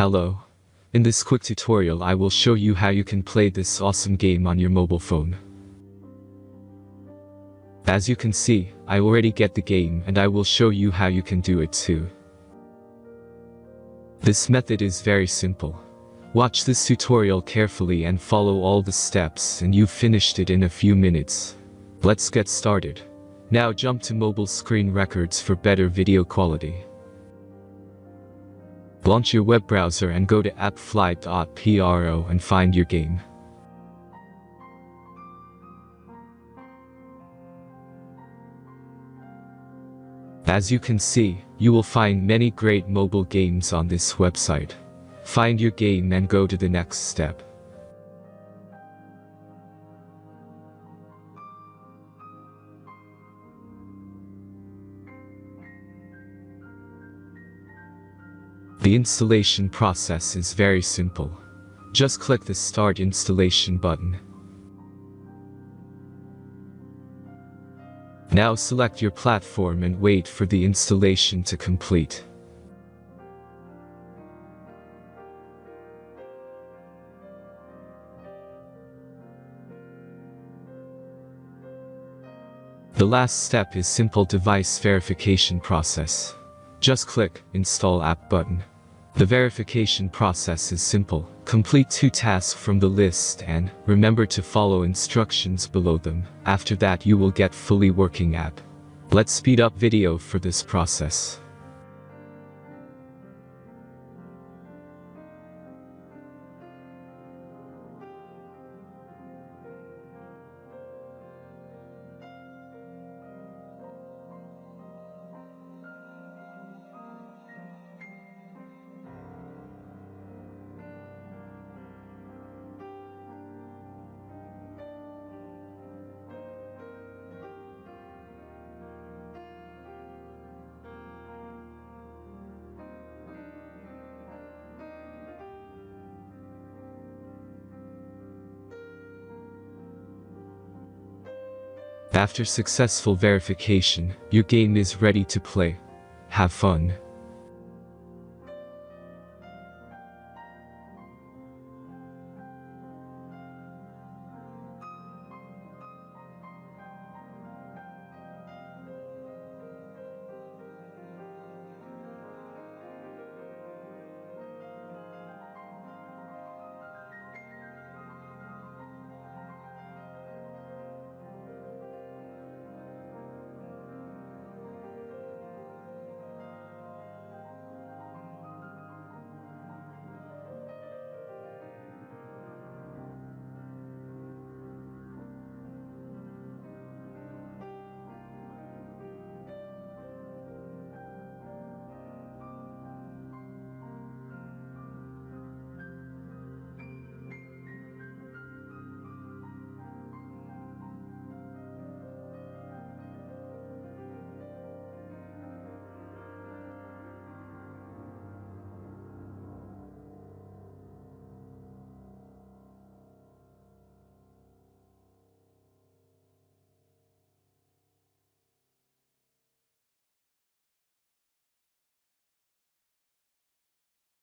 Hello. In this quick tutorial I will show you how you can play this awesome game on your mobile phone. As you can see, I already get the game and I will show you how you can do it too. This method is very simple. Watch this tutorial carefully and follow all the steps and you've finished it in a few minutes. Let's get started. Now jump to mobile screen records for better video quality. Launch your web browser and go to appflight.pro and find your game. As you can see, you will find many great mobile games on this website. Find your game and go to the next step. The installation process is very simple. Just click the Start Installation button. Now select your platform and wait for the installation to complete. The last step is simple device verification process. Just click Install App button. The verification process is simple. Complete 2 tasks from the list and remember to follow instructions below them. After that you will get fully working app. Let's speed up video for this process. After successful verification, your game is ready to play. Have fun.